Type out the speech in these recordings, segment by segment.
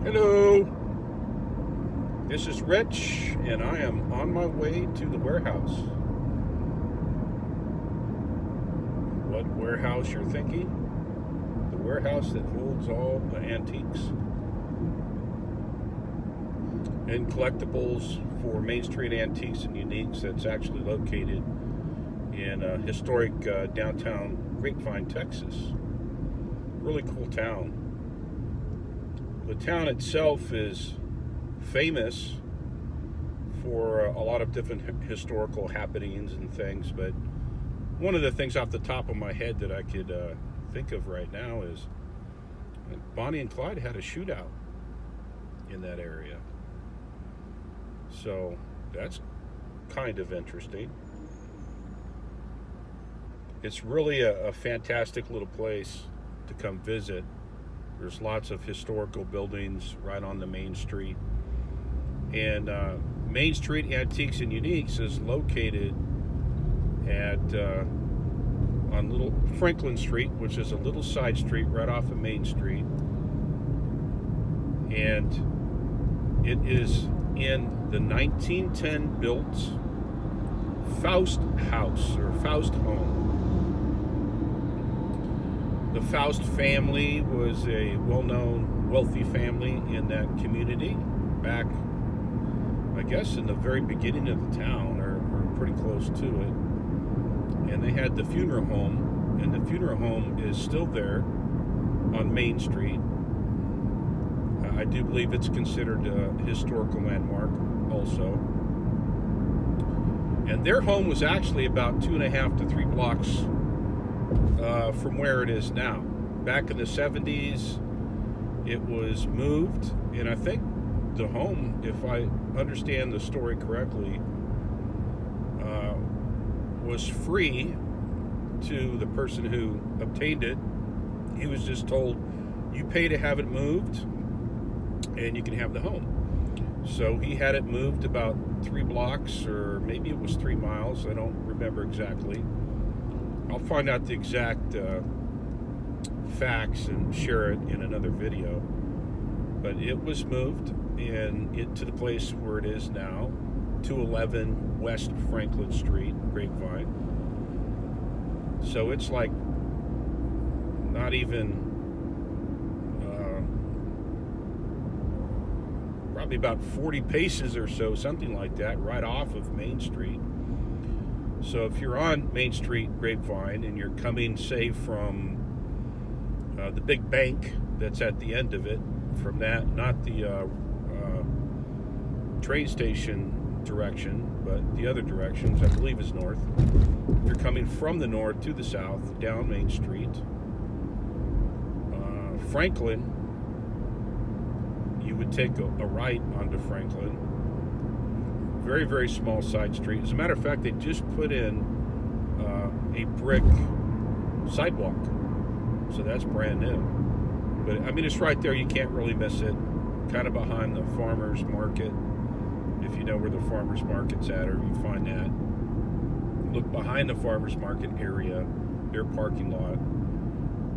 Hello, this is Rich, and I am on my way to the warehouse. What warehouse you're thinking? The warehouse that holds all the antiques and collectibles for Main Street Antiques and Uniques that's actually located in historic downtown Grapevine, Texas. Really cool town. The town itself is famous for a lot of different historical happenings and things, but one of the things off the top of my head that I could think of right now is Bonnie and Clyde had a shootout in that area. So that's kind of interesting. It's really a fantastic little place to come visit. There's lots of historical buildings right on the main street. And Main Street Antiques and Uniques is located at on Little Franklin Street, which is a little side street right off of Main Street. And it is in the 1910 built Faust house or Faust home. The Faust family was a well-known, wealthy family in that community back, I guess, in the very beginning of the town, or pretty close to it. And they had the funeral home, and the funeral home is still there on Main Street. I do believe it's considered a historical landmark also. And their home was actually about 2.5 to 3 blocks from where it is now. Back in the 70s, it was moved, and I think the home, if I understand the story correctly, was free to the person who obtained it. He was just told, you pay to have it moved, and you can have the home. So he had it moved about 3 blocks, or maybe it was 3 miles. I don't remember exactly. I'll find out the exact facts and share it in another video. But it was moved and to the place where it is now, 211 West Franklin Street, Grapevine. So it's like not even, probably about 40 paces or so, something like that, right off of Main Street. So if you're on Main Street, Grapevine, and you're coming, say, from the big bank that's at the end of it, from that, not the train station direction, but the other direction, which I believe is north. If you're coming from the north to the south, down Main Street, Franklin, you would take a right onto Franklin. Very, very small side street. As a matter of fact, they just put in a brick sidewalk. So that's brand new. But, I mean, it's right there. You can't really miss it. Kind of behind the farmer's market. If you know where the farmer's market's at, or you find that. Look behind the farmer's market area, their parking lot.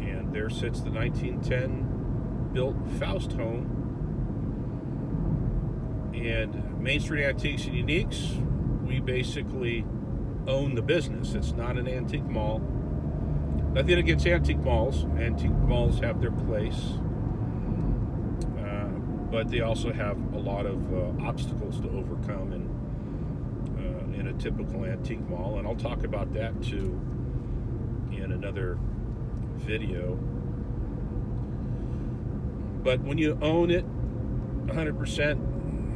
And there sits the 1910 built Faust home. And Main Street Antiques and Uniques, we basically own the business. It's not an antique mall. Nothing against antique malls. Antique malls have their place. But they also have a lot of obstacles to overcome in a typical antique mall. And I'll talk about that too in another video. But when you own it 100%,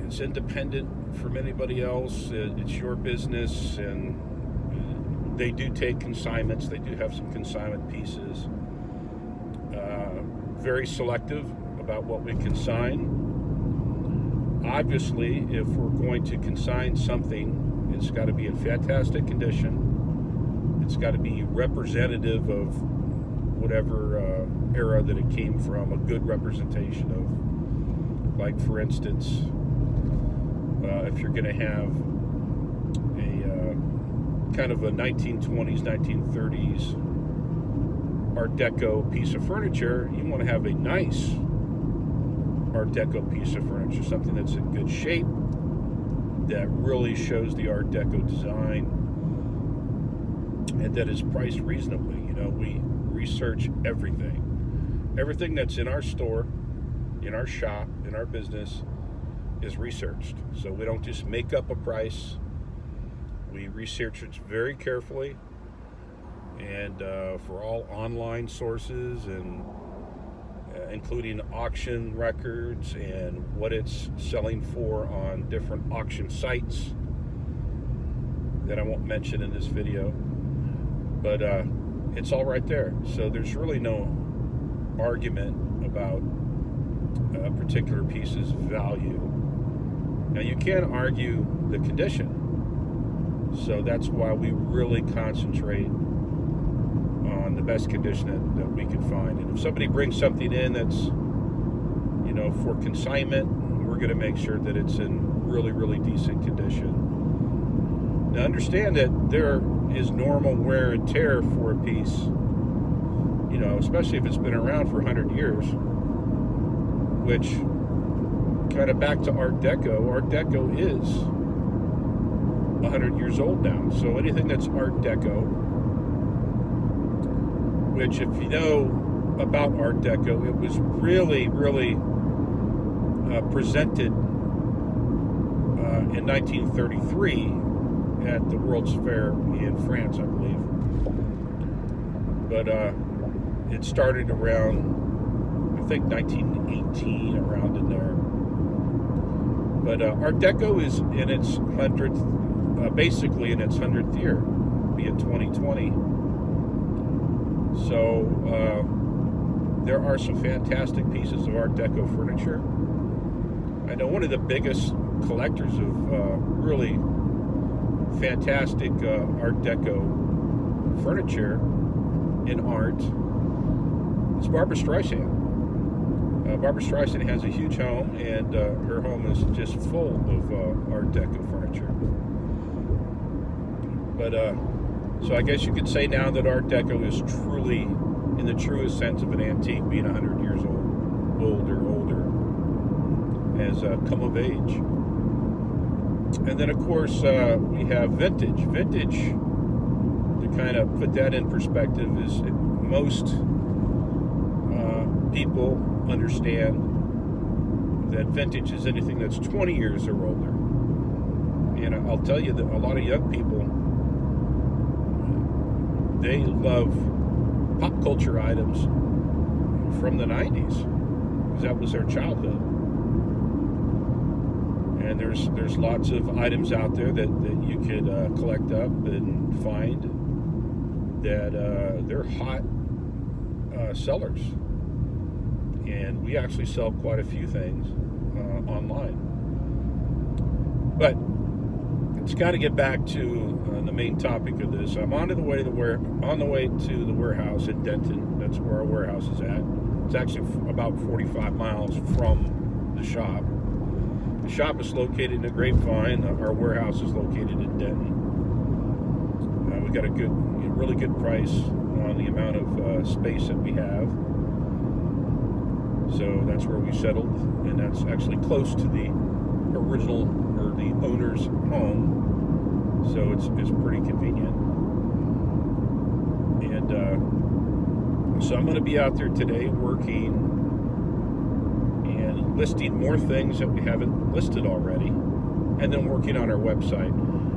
it's independent from anybody else. It's your business, and they do take consignments. They do have some consignment pieces. Very selective about what we consign. Obviously, if we're going to consign something, it's got to be in fantastic condition. It's got to be representative of whatever era that it came from, a good representation of, like, for instance, if you're going to have a kind of a 1920s, 1930s Art Deco piece of furniture, you want to have a nice Art Deco piece of furniture, something that's in good shape, that really shows the Art Deco design, and that is priced reasonably. We research everything that's in our store, in our shop, in our business is researched. So we don't just make up a price. We research it very carefully, and for all online sources, and including auction records and what it's selling for on different auction sites that I won't mention in this video, but it's all right there. So there's really no argument about a particular piece's value. Now, you can't argue the condition, so that's why we really concentrate on the best condition that we can find. And if somebody brings something in that's for consignment, we're going to make sure that it's in really, really decent condition. Now, understand that there is normal wear and tear for a piece, especially if it's been around for 100 years, which kind of back to Art Deco. Art Deco is 100 years old now. So anything that's Art Deco, which, if you know about Art Deco, it was really, really presented in 1933 at the World's Fair in France, I believe. But it started around, I think, 1918, around in there. But Art Deco is in its 100th, basically in its 100th year, being 2020. So there are some fantastic pieces of Art Deco furniture. I know one of the biggest collectors of really fantastic Art Deco furniture in art is Barbara Streisand. Barbara Streisand has a huge home, and her home is just full of Art Deco furniture. But so I guess you could say now that Art Deco is truly, in the truest sense of an antique, being 100 years older, has come of age. And then, of course, we have vintage. Vintage, to kind of put that in perspective, is most people understand that vintage is anything that's 20 years or older. And I'll tell you that a lot of young people, they love pop culture items from the 90s, because that was their childhood. And there's lots of items out there that you could collect up and find that they're hot sellers. And we actually sell quite a few things online. But let's kind of get back to the main topic of this. I'm on the way to the warehouse in Denton. That's where our warehouse is at. It's actually about 45 miles from the shop. The shop is located in the Grapevine. Our warehouse is located in Denton. We got a really good price on the amount of space that we have. So that's where we settled, and that's actually close to the original, or the owner's home. So it's pretty convenient. And so I'm going to be out there today working and listing more things that we haven't listed already, and then working on our website.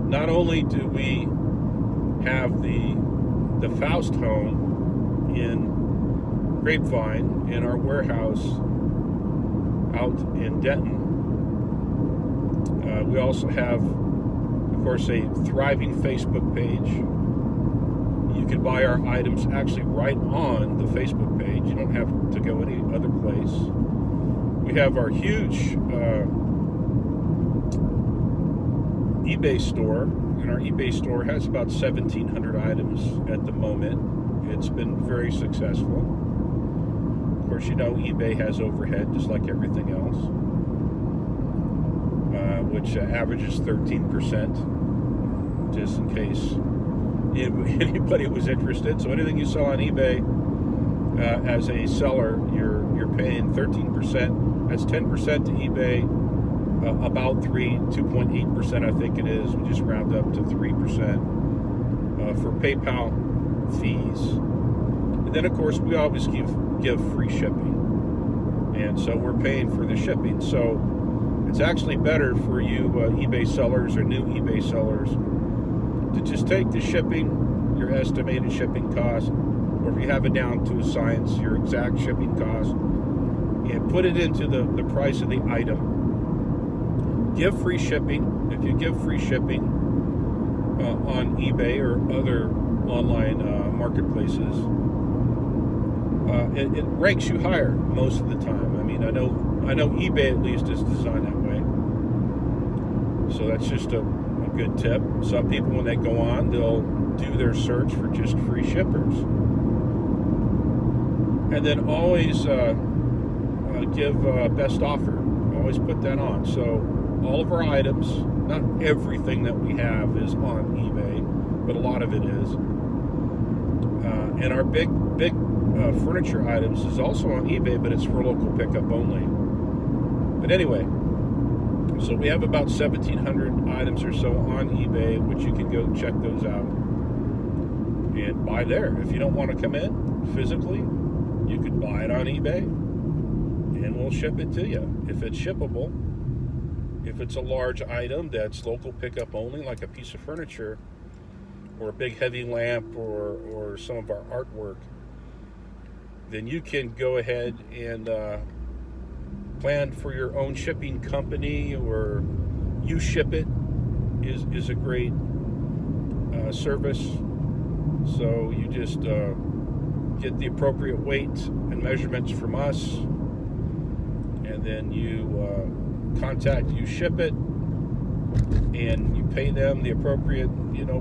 Not only do we have the Faust home in Grapevine in our warehouse out in Denton, we also have, of course, a thriving Facebook page. You can buy our items actually right on the Facebook page. You don't have to go any other place. We have our huge eBay store, and our eBay store has about 1,700 items at the moment. It's been very successful. Of course, eBay has overhead just like everything else, which averages 13%, just in case anybody was interested. So anything you sell on eBay as a seller, you're you're paying 13%. That's 10% to eBay, about 2.8%, I think it is. We just round up to 3% for PayPal fees. And then, of course, we always give free shipping. And so we're paying for the shipping. So it's actually better for you eBay sellers or new eBay sellers to just take the shipping, your estimated shipping cost, or if you have it down to a science, your exact shipping cost, and put it into the price of the item. Give free shipping. If you give free shipping on eBay or other online marketplaces, it ranks you higher most of the time. I mean, I know eBay at least is designed that way. So that's just a good tip. Some people, when they go on, they'll do their search for just free shippers. And then always give best offer. Always put that on. So all of our items, not everything that we have is on eBay, but a lot of it is. And our big furniture items is also on eBay, but it's for local pickup only. But anyway, so we have about 1,700 items or so on eBay, which you can go check those out and buy there. If you don't want to come in physically, you could buy it on eBay, and we'll ship it to you if it's shippable. If it's a large item that's local pickup only, like a piece of furniture or a big heavy lamp or some of our artwork, then you can go ahead and plan for your own shipping company, or you ship it is a great service. So you just get the appropriate weight and measurements from us, and then you you ship it, and you pay them the appropriate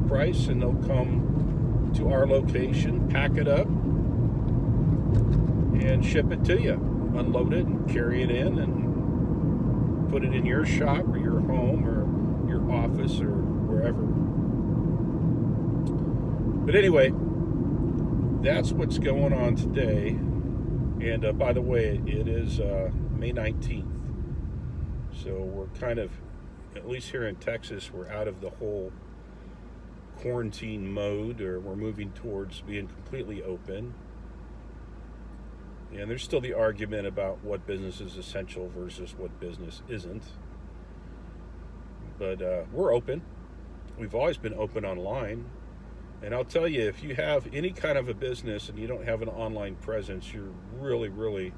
price, and they'll come to our location, pack it up, and ship it to you, unload it and carry it in and put it in your shop or your home or your office or wherever. But anyway, that's what's going on today. And by the way, it is May 19th. So we're kind of, at least here in Texas, we're out of the whole quarantine mode, or we're moving towards being completely open. And there's still the argument about what business is essential versus what business isn't. But we're open. We've always been open online. And I'll tell you, if you have any kind of a business and you don't have an online presence, you're really, really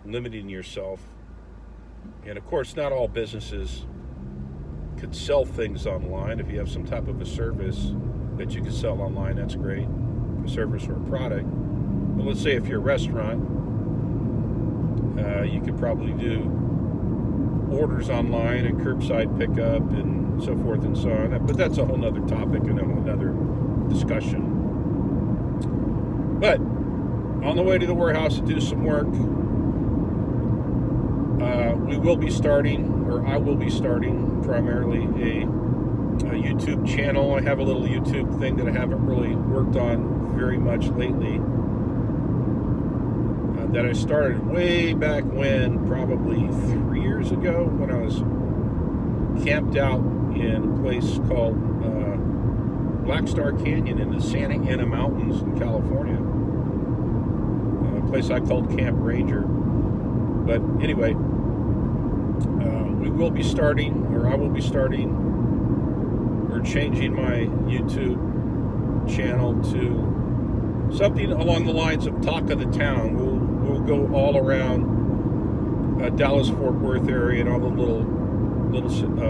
limiting yourself. And of course, not all businesses could sell things online. If you have some type of a service that you can sell online, that's great. A service or a product. But let's say if you're a restaurant, you could probably do orders online and curbside pickup and so forth and so on. But that's a whole nother topic and a whole nother discussion. But on the way to the warehouse to do some work, we will be starting, or I will be starting primarily a YouTube channel. I have a little YouTube thing that I haven't really worked on very much lately, that I started way back when, probably 3 years ago, when I was camped out in a place called Black Star Canyon in the Santa Ana Mountains in California, a place I called Camp Ranger. But anyway, we will be starting, or I will be starting, or changing my YouTube channel to something along the lines of Talk of the Town. We'll go all around Dallas-Fort Worth area and all the little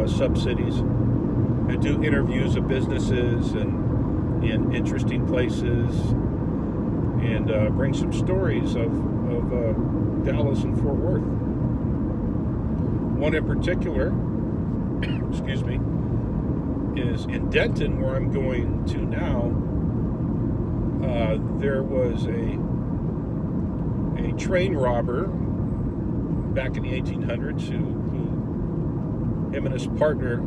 sub-cities, and do interviews of businesses and in interesting places, and bring some stories of Dallas and Fort Worth. One in particular, excuse me, is in Denton, where I'm going to now. There was a train robber back in the 1800s who him and his partner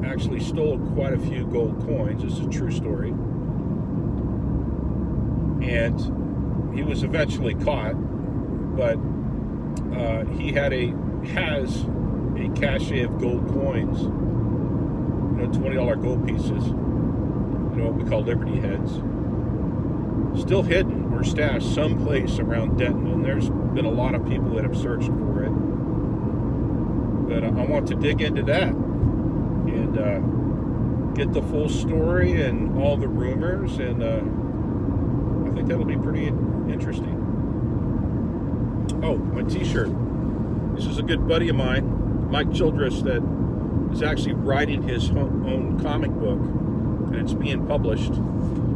actually stole quite a few gold coins. This is a true story. And he was eventually caught, but he has a cache of gold coins, $20 gold pieces, what we call Liberty heads, still hidden or stashed someplace around Denton, and there's been a lot of people that have searched for it. But I want to dig into that and get the full story and all the rumors, and I think that'll be pretty interesting. Oh, my t-shirt. This is a good buddy of mine, Mike Childress, that is actually writing his own comic book, and it's being published.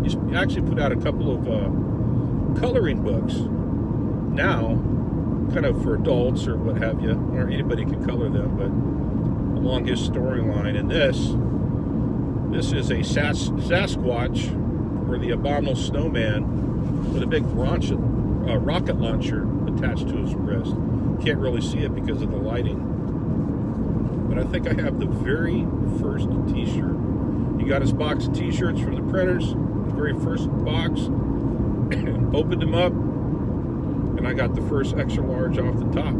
He's actually put out a couple of coloring books now, kind of for adults or what have you, or anybody can color them, but along his storyline. And this is a Sasquatch, or the Abominable Snowman, with a big rocket launcher attached to his wrist. Can't really see it because of the lighting, but I think I have the very first t-shirt. He got his box of t-shirts from the printers, the very first box, and opened them up, and I got the first extra large off the top.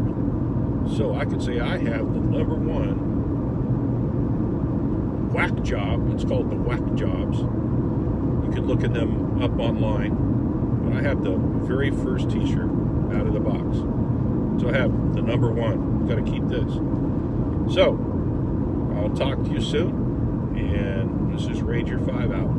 So I could say I have the #1 whack job. It's called the whack jobs. You can look at them up online, but I have the very first t-shirt out of the box. So I have the #1. Got to keep this. So I'll talk to you soon, and this is Ranger 5 out.